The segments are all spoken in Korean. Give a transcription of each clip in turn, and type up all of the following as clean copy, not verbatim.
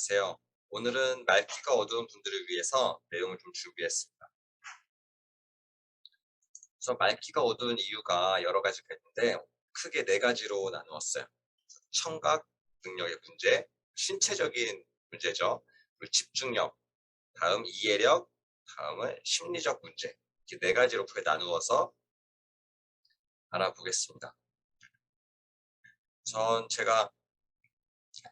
안녕하세요. 오늘은 말기가 어두운 분들을 위해서 내용을 좀 준비했습니다. 우선 말기가 어두운 이유가 여러 가지가 있는데 크게 네 가지로 나누었어요. 청각 능력의 문제, 신체적인 문제죠. 그리고 집중력, 다음 이해력, 다음은 심리적 문제. 이렇게 네 가지로 크게 나누어서 알아보겠습니다. 제가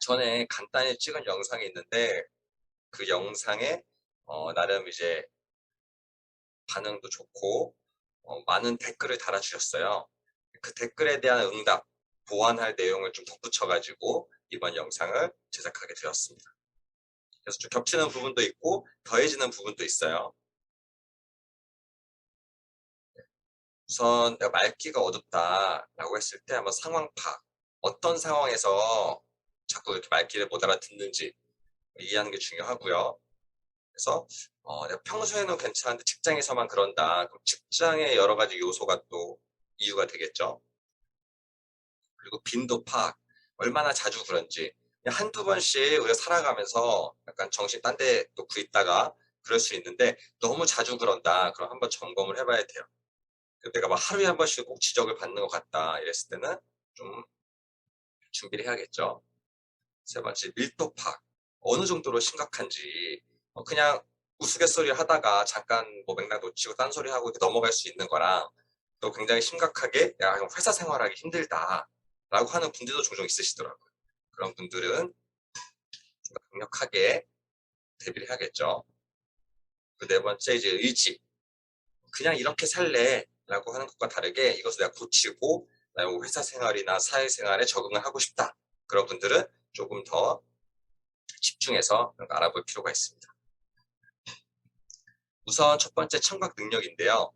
전에 간단히 찍은 영상이 있는데 그 영상에 나름 이제 반응도 좋고 많은 댓글을 달아주셨어요. 그 댓글에 대한 응답, 보완할 내용을 좀 덧붙여가지고 이번 영상을 제작하게 되었습니다. 그래서 좀 겹치는 부분도 있고 더해지는 부분도 있어요. 우선 내가 말기가 어둡다라고 했을 때 한번 상황 파악, 어떤 상황에서 자꾸 이렇게 말귀를 못 알아듣는지 이해하는 게 중요하고요. 그래서 내가 평소에는 괜찮은데 직장에서만 그런다. 그럼 직장의 여러 가지 요소가 또 이유가 되겠죠. 그리고 빈도 파악, 얼마나 자주 그런지. 그냥 한두 번씩 우리가 살아가면서 약간 정신 딴 데 놓고 있다가 그럴 수 있는데 너무 자주 그런다. 그럼 한번 점검을 해봐야 돼요. 내가 막 하루에 한 번씩 꼭 지적을 받는 것 같다. 이랬을 때는 좀 준비를 해야겠죠. 세 번째, 밀도 파악. 어느 정도로 심각한지. 그냥 우스갯소리 하다가 잠깐 뭐 맥락 놓치고 딴소리 하고 이렇게 넘어갈 수 있는 거랑 또 굉장히 심각하게 야, 형 회사 생활하기 힘들다 라고 하는 분들도 종종 있으시더라고요. 그런 분들은 좀 강력하게 대비를 해야겠죠. 그 네 번째, 이제 의지. 그냥 이렇게 살래 라고 하는 것과 다르게 이것을 내가 고치고 회사 생활이나 사회생활에 적응을 하고 싶다. 그런 분들은 조금 더 집중해서 알아볼 필요가 있습니다. 우선 첫 번째 청각 능력인데요.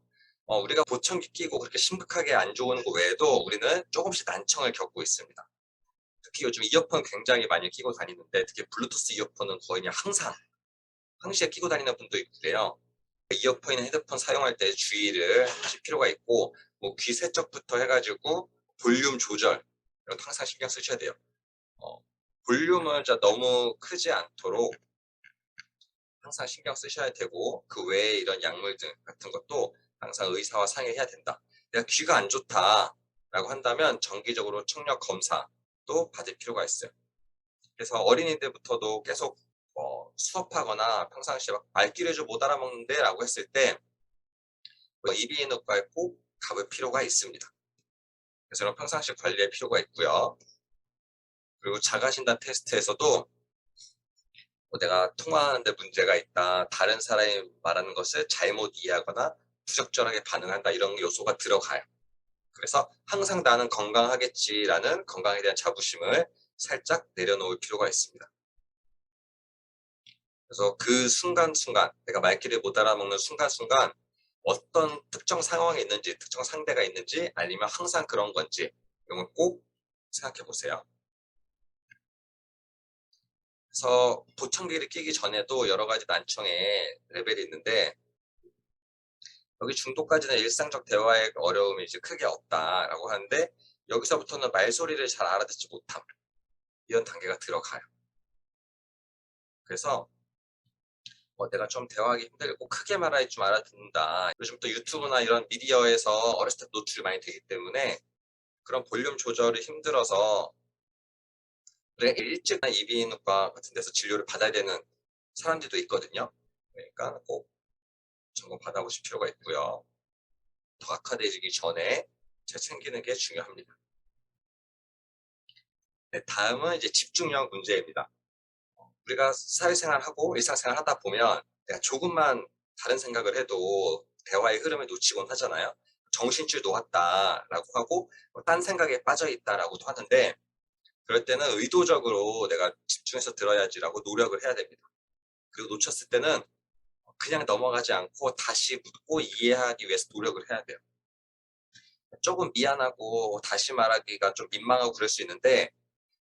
우리가 보청기 끼고 그렇게 심각하게 안 좋은 거 외에도 우리는 조금씩 난청을 겪고 있습니다. 특히 요즘 이어폰 굉장히 많이 끼고 다니는데 특히 블루투스 이어폰은 거의 그냥 항상 항시에 끼고 다니는 분도 있고 그래요. 이어폰이나 헤드폰 사용할 때 주의를 하실 필요가 있고 귀 세척부터 해가지고 볼륨 조절 이런 거 항상 신경 쓰셔야 돼요. 볼륨을 너무 크지 않도록 항상 신경 쓰셔야 되고 그 외에 이런 약물 등 같은 것도 항상 의사와 상의해야 된다. 내가 귀가 안 좋다라고 한다면 정기적으로 청력 검사도 받을 필요가 있어요. 그래서 어린이 때부터도 계속 수업하거나 평상시에 말귀를 좀 못 알아먹는데 라고 했을 때 이비인후과에 꼭 가볼 필요가 있습니다. 그래서 이런 평상시 관리할 필요가 있고요. 그리고 자가진단 테스트에서도 내가 통화하는데 문제가 있다, 다른 사람이 말하는 것을 잘못 이해하거나 부적절하게 반응한다 이런 요소가 들어가요. 그래서 항상 나는 건강하겠지라는 건강에 대한 자부심을 살짝 내려놓을 필요가 있습니다. 그래서 그 순간순간 내가 말귀를 못 알아먹는 순간순간 어떤 특정 상황이 있는지 특정 상대가 있는지 아니면 항상 그런 건지 이런 걸 꼭 생각해 보세요. 그래서 보청기를 끼기 전에도 여러 가지 난청의 레벨이 있는데 여기 중도까지는 일상적 대화의 어려움이 이제 크게 없다라고 하는데 여기서부터는 말소리를 잘 알아듣지 못함 이런 단계가 들어가요. 그래서 내가 좀 대화하기 힘들고 크게 말하기 좀 알아듣는다. 요즘 또 유튜브나 이런 미디어에서 어렸을 때 노출이 많이 되기 때문에 그런 볼륨 조절이 힘들어서 우리가 일찍 이비인후과 같은 데서 진료를 받아야 되는 사람들도 있거든요. 그러니까 꼭 점검 받아보실 필요가 있고요. 더 악화되기 전에 잘 챙기는 게 중요합니다. 네, 다음은 이제 집중력 문제입니다. 우리가 사회생활하고 일상생활 하다 보면 내가 조금만 다른 생각을 해도 대화의 흐름을 놓치곤 하잖아요. 정신줄 놓았다라고 하고 딴 생각에 빠져 있다라고도 하는데 그럴 때는 의도적으로 내가 집중해서 들어야지라고 노력을 해야 됩니다. 그리고 놓쳤을 때는 그냥 넘어가지 않고 다시 묻고 이해하기 위해서 노력을 해야 돼요. 조금 미안하고 다시 말하기가 좀 민망하고 그럴 수 있는데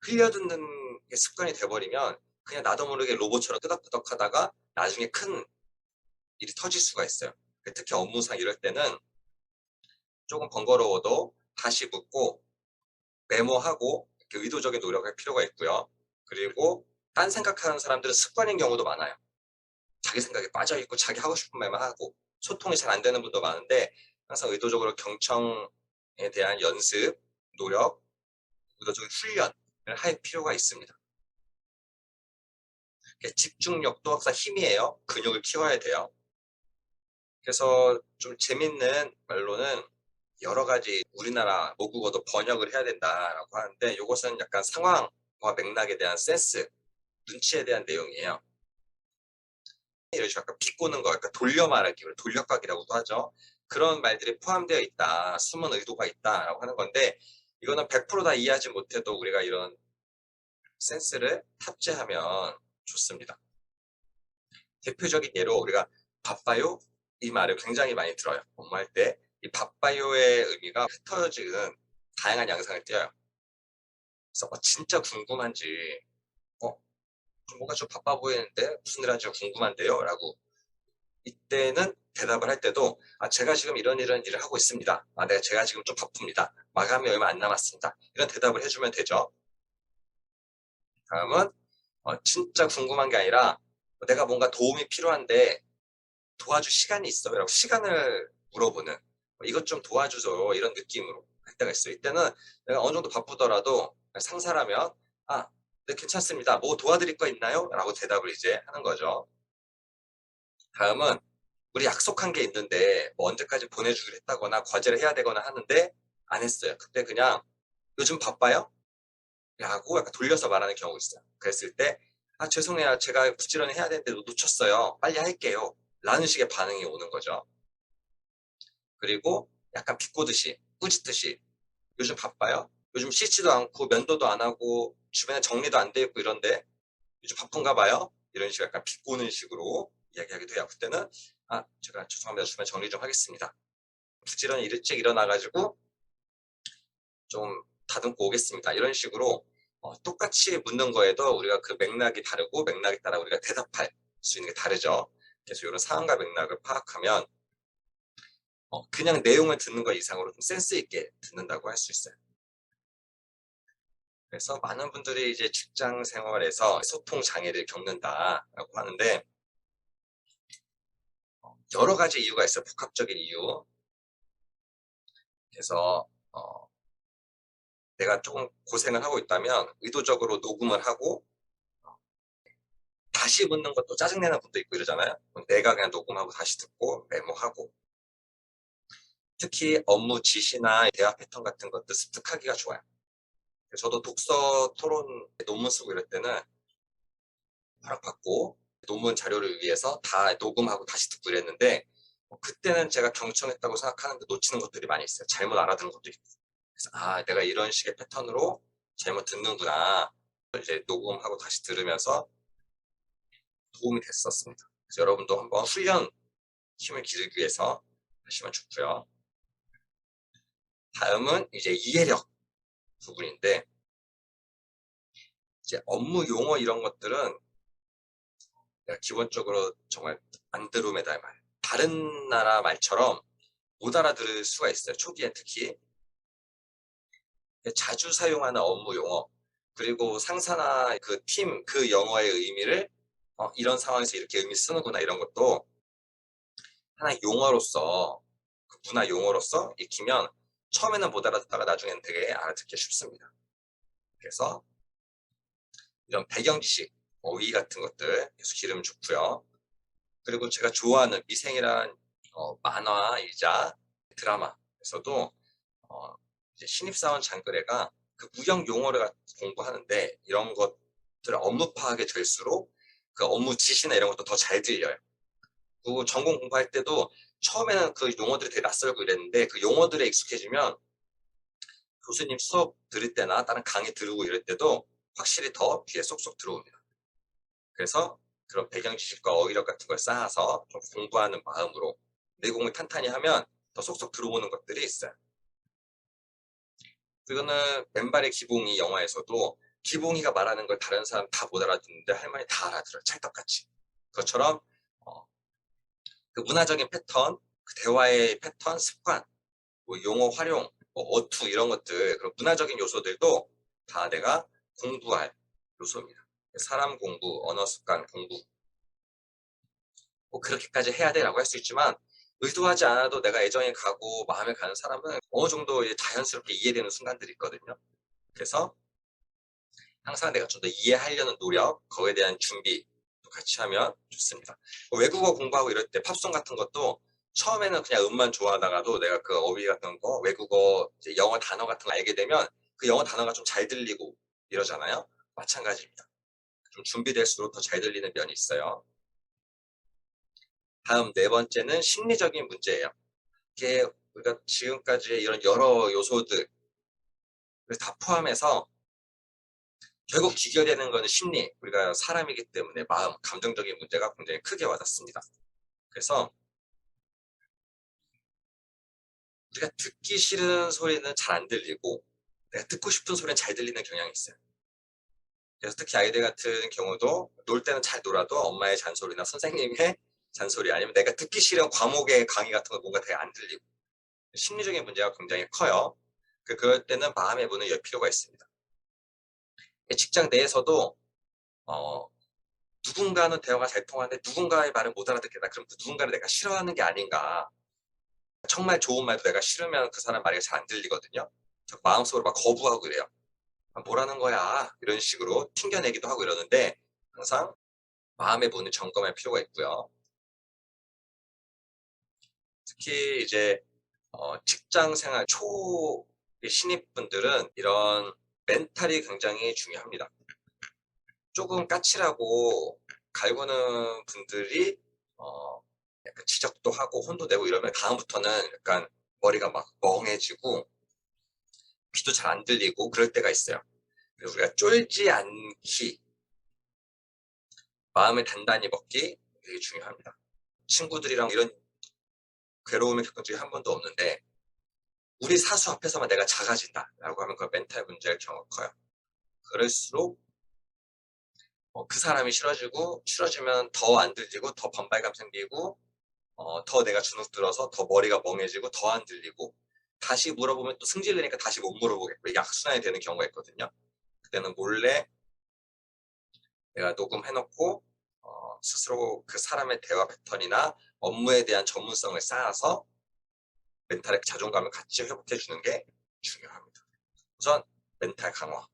흘려듣는 게 습관이 돼버리면 그냥 나도 모르게 로봇처럼 끄덕끄덕 하다가 나중에 큰 일이 터질 수가 있어요. 특히 업무상 이럴 때는 조금 번거로워도 다시 묻고 메모하고 이렇게 의도적인 노력할 필요가 있고요. 그리고 딴 생각하는 사람들은 습관인 경우도 많아요. 자기 생각에 빠져 있고 자기 하고 싶은 말만 하고 소통이 잘 안 되는 분도 많은데 항상 의도적으로 경청에 대한 연습, 노력, 의도적인 훈련을 할 필요가 있습니다. 집중력도 항상 힘이에요. 근육을 키워야 돼요. 그래서 좀 재밌는 말로는 여러 가지 우리나라 모국어도 번역을 해야 된다라고 하는데 이것은 약간 상황과 맥락에 대한 센스, 눈치에 대한 내용이에요. 이런 식으로 약간 비꼬는 거, 약간 돌려 말하기, 돌려가기라고도 하죠. 그런 말들이 포함되어 있다, 숨은 의도가 있다라고 하는 건데 이거는 100%다 이해하지 못해도 우리가 이런 센스를 탑재하면 좋습니다. 대표적인 예로 우리가 바빠요? 이 말을 굉장히 많이 들어요. 업무할 때. 이 바빠요의 의미가 흩어지는 다양한 양상을 띄어요. 그래서 진짜 궁금한지, 뭔가 좀 바빠 보이는데 무슨 일 하는지 궁금한데요? 라고 이때는 대답을 할 때도 제가 지금 이런 일을 하고 있습니다. 제가 지금 좀 바쁩니다. 마감이 얼마 안 남았습니다. 이런 대답을 해주면 되죠. 다음은 진짜 궁금한 게 아니라 내가 뭔가 도움이 필요한데 도와줄 시간이 있어요? 라고 시간을 물어보는 이것 좀 도와주죠 이런 느낌으로 할 때가 있어요. 이때는 내가 어느 정도 바쁘더라도 상사라면 네, 괜찮습니다. 뭐 도와드릴 거 있나요? 라고 대답을 이제 하는 거죠. 다음은 우리 약속한 게 있는데 뭐 언제까지 보내주기로 했다거나 과제를 해야 되거나 하는데 안 했어요. 그때 그냥 요즘 바빠요? 라고 약간 돌려서 말하는 경우가 있어요. 그랬을 때 죄송해요. 제가 부지런히 해야 되는데 놓쳤어요. 빨리 할게요. 라는 식의 반응이 오는 거죠. 그리고 약간 비꼬듯이 꾸짖듯이 요즘 바빠요? 요즘 씻지도 않고 면도도 안 하고 주변에 정리도 안 돼 있고 이런데 요즘 바쁜가 봐요? 이런 식으로 약간 비꼬는 식으로 이야기하기도 해요. 그때는 제가 죄송합니다. 주변 정리 좀 하겠습니다. 부지런히 일찍 일어나가지고 좀 다듬고 오겠습니다. 이런 식으로 똑같이 묻는 거에도 우리가 그 맥락이 다르고 맥락에 따라 우리가 대답할 수 있는 게 다르죠. 그래서 이런 상황과 맥락을 파악하면 그냥 내용을 듣는 것 이상으로 좀 센스 있게 듣는다고 할 수 있어요. 그래서 많은 분들이 이제 직장 생활에서 소통 장애를 겪는다라고 하는데 여러 가지 이유가 있어요. 복합적인 이유. 그래서 내가 조금 고생을 하고 있다면 의도적으로 녹음을 하고 다시 묻는 것도 짜증내는 분도 있고 이러잖아요. 내가 그냥 녹음하고 다시 듣고 메모하고 특히 업무 지시나 대화 패턴 같은 것도 습득하기가 좋아요. 저도 독서 토론 논문 쓰고 이럴 때는 허락받고 논문 자료를 위해서 다 녹음하고 다시 듣고 이랬는데 그때는 제가 경청했다고 생각하는데 놓치는 것들이 많이 있어요. 잘못 알아듣는 것도 있고. 그래서 내가 이런 식의 패턴으로 잘못 듣는구나. 이제 녹음하고 다시 들으면서 도움이 됐었습니다. 그래서 여러분도 한번 훈련 힘을 기르기 위해서 하시면 좋고요. 다음은 이제 이해력 부분인데 이제 업무 용어 이런 것들은 기본적으로 정말 안드로메다 말, 다른 나라 말처럼 못 알아들을 수가 있어요. 초기엔 특히 자주 사용하는 업무 용어 그리고 상사나 그 팀, 그 영어의 의미를 이런 상황에서 이렇게 의미 쓰는구나 이런 것도 하나의 용어로서 그 문화 용어로서 익히면 처음에는 못 알아듣다가 나중에는 되게 알아듣기 쉽습니다. 그래서 이런 배경 지식, 어휘 같은 것들 계속 기르면 좋고요. 그리고 제가 좋아하는 미생이란 만화이자 드라마에서도 이제 신입사원 장그래가 그 무역 용어를 공부하는데 이런 것들 업무 파악이 될수록 그 업무 지시나 이런 것도 더 잘 들려요. 그리고 전공 공부할 때도 처음에는 그 용어들이 되게 낯설고 이랬는데 그 용어들에 익숙해지면 교수님 수업 들을 때나 다른 강의 들고 이럴 때도 확실히 더 귀에 쏙쏙 들어옵니다. 그래서 그런 배경 지식과 어휘력 같은 걸 쌓아서 좀 공부하는 마음으로 내공을 탄탄히 하면 더 쏙쏙 들어오는 것들이 있어요. 그거는 맨발의 기봉이 영화에서도 기봉이가 말하는 걸 다른 사람 다 못 알아듣는데 할머니 다 알아들어요. 찰떡같이. 그것처럼 그 문화적인 패턴, 그 대화의 패턴, 습관, 뭐 용어 활용, 뭐 어투 이런 것들 그런 문화적인 요소들도 다 내가 공부할 요소입니다. 사람 공부, 언어 습관 공부 뭐 그렇게까지 해야 돼라고 할 수 있지만 의도하지 않아도 내가 애정이 가고 마음에 가는 사람은 어느 정도 자연스럽게 이해되는 순간들이 있거든요. 그래서 항상 내가 좀 더 이해하려는 노력, 거기에 대한 준비 같이 하면 좋습니다. 외국어 공부하고 이럴 때 팝송 같은 것도 처음에는 그냥 음만 좋아하다가도 내가 그 어휘 같은 거, 외국어, 영어 단어 같은 거 알게 되면 그 영어 단어가 좀 잘 들리고 이러잖아요. 마찬가지입니다. 좀 준비될수록 더 잘 들리는 면이 있어요. 다음 네 번째는 심리적인 문제예요. 이게 우리가 지금까지 이런 여러 요소들 다 포함해서 결국 귀결되는 것은 심리, 우리가 사람이기 때문에 마음, 감정적인 문제가 굉장히 크게 와닿습니다. 그래서 우리가 듣기 싫은 소리는 잘 안 들리고 내가 듣고 싶은 소리는 잘 들리는 경향이 있어요. 그래서 특히 아이들 같은 경우도 놀 때는 잘 놀아도 엄마의 잔소리나 선생님의 잔소리 아니면 내가 듣기 싫은 과목의 강의 같은 거 뭔가 되게 안 들리고 심리적인 문제가 굉장히 커요. 그럴 때는 마음의 문을 열 필요가 있습니다. 직장 내에서도 누군가는 대화가 잘 통하는데 누군가의 말을 못 알아듣겠다. 그럼 그 누군가를 내가 싫어하는 게 아닌가. 정말 좋은 말도 내가 싫으면 그 사람 말이 잘 안 들리거든요. 마음속으로 막 거부하고 그래요. 뭐라는 거야 이런 식으로 튕겨내기도 하고 이러는데 항상 마음의 문을 점검할 필요가 있고요. 특히 이제 직장 생활 초 신입분들은 이런 멘탈이 굉장히 중요합니다. 조금 까칠하고 갈구는 분들이 약간 지적도 하고 혼도 내고 이러면 다음부터는 약간 머리가 막 멍해지고 귀도 잘 안 들리고 그럴 때가 있어요. 그래서 우리가 쫄지 않기, 마음을 단단히 먹기 되게 중요합니다. 친구들이랑 이런 괴로움을 겪은 적이 한 번도 없는데 우리 사수 앞에서만 내가 작아진다라고 하면 그 멘탈 문제일 경우가 커요. 그럴수록 그 사람이 싫어지면 더 안 들리고 더 반발감 생기고 더 내가 주눅 들어서 더 머리가 멍해지고 더 안 들리고 다시 물어보면 또 승질내니까 다시 못 물어보겠고 이게 악순환이 되는 경우가 있거든요. 그때는 몰래 내가 녹음해놓고 스스로 그 사람의 대화 패턴이나 업무에 대한 전문성을 쌓아서 멘탈의 자존감을 같이 회복해 주는 게 중요합니다. 우선 멘탈 강화.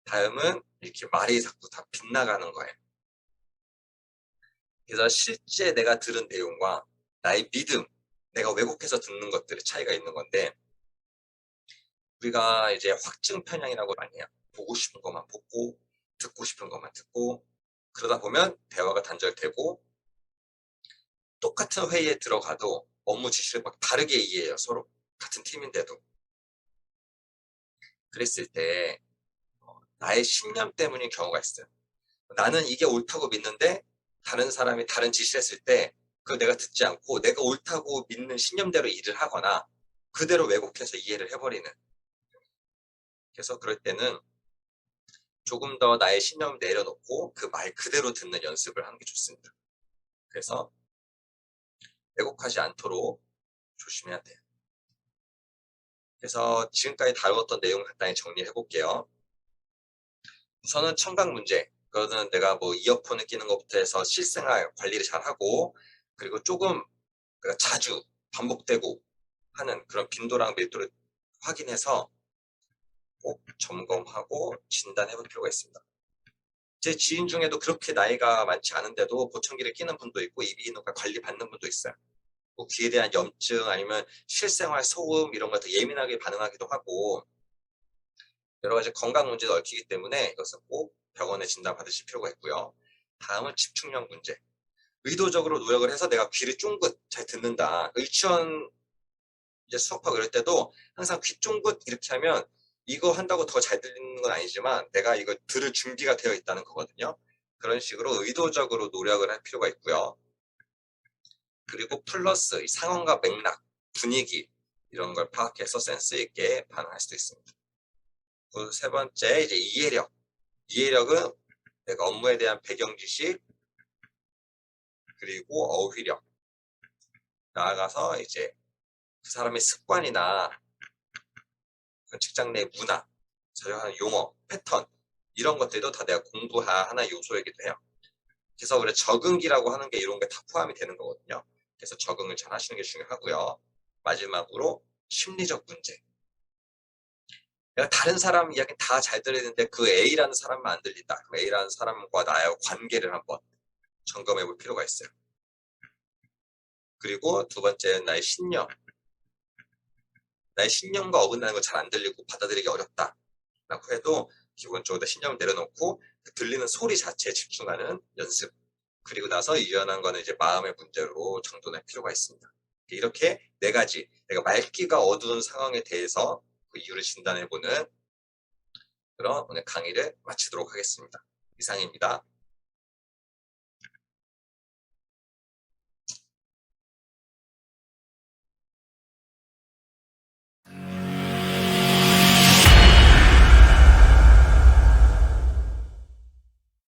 다음은 이렇게 말이 자꾸 다 빗나가는 거예요. 그래서 실제 내가 들은 내용과 나의 믿음, 내가 왜곡해서 듣는 것들의 차이가 있는 건데 우리가 이제 확증 편향이라고 많이 해요. 보고 싶은 것만 보고 듣고 싶은 것만 듣고 그러다 보면 대화가 단절되고 똑같은 회의에 들어가도 업무 지시를 막 다르게 이해해요. 서로 같은 팀인데도. 그랬을 때 나의 신념 때문인 경우가 있어요. 나는 이게 옳다고 믿는데 다른 사람이 다른 지시를 했을 때 그걸 내가 듣지 않고 내가 옳다고 믿는 신념대로 일을 하거나 그대로 왜곡해서 이해를 해버리는. 그래서 그럴 때는 조금 더 나의 신념을 내려놓고 그 말 그대로 듣는 연습을 하는 게 좋습니다. 그래서 왜곡하지 않도록 조심해야 돼요. 그래서 지금까지 다루었던 내용을 간단히 정리해 볼게요. 우선은 청각 문제. 그거는 내가 뭐 이어폰을 끼는 것부터 해서 실생활 관리를 잘 하고 그리고 조금 자주 반복되고 하는 그런 빈도랑 밀도를 확인해서 꼭 점검하고 진단해 볼 필요가 있습니다. 제 지인 중에도 그렇게 나이가 많지 않은데도 보청기를 끼는 분도 있고 이비인후과 관리 받는 분도 있어요. 뭐 귀에 대한 염증 아니면 실생활 소음 이런 것도 예민하게 반응하기도 하고 여러 가지 건강 문제도 얽히기 때문에 이것은 꼭 병원에 진단 받으실 필요가 있고요. 다음은 집중력 문제. 의도적으로 노력을 해서 내가 귀를 쫑긋 잘 듣는다. 유치원 이제 수업하고 이럴 때도 항상 귀 쫑긋 이렇게 하면 이거 한다고 더 잘 들리는 건 아니지만 내가 이거 들을 준비가 되어 있다는 거거든요. 그런 식으로 의도적으로 노력을 할 필요가 있고요. 그리고 플러스 상황과 맥락, 분위기 이런 걸 파악해서 센스 있게 반응할 수도 있습니다. 그 세 번째 이제 이해력. 이해력은 내가 업무에 대한 배경 지식 그리고 어휘력 나아가서 이제 그 사람의 습관이나 직장 내 문화, 사용하는 용어, 패턴 이런 것들도 다 내가 공부할 하나의 요소이기도 해요. 그래서 우리 적응기라고 하는 게 이런 게 다 포함이 되는 거거든요. 그래서 적응을 잘 하시는 게 중요하고요. 마지막으로 심리적 문제. 내가 다른 사람 이야기 다 잘 들리는데 그 A라는 사람만 안 들린다. 그럼 A라는 사람과 나의 관계를 한번 점검해 볼 필요가 있어요. 그리고 두 번째는 나의 신념. 나의 신념과 어긋나는 거 잘 안 들리고 받아들이기 어렵다. 라고 해도 기본적으로 신념을 내려놓고 그 들리는 소리 자체에 집중하는 연습. 그리고 나서 유연한 거는 이제 마음의 문제로 정돈할 필요가 있습니다. 이렇게 네 가지, 내가 말기가 어두운 상황에 대해서 그 이유를 진단해보는 그런 오늘 강의를 마치도록 하겠습니다. 이상입니다.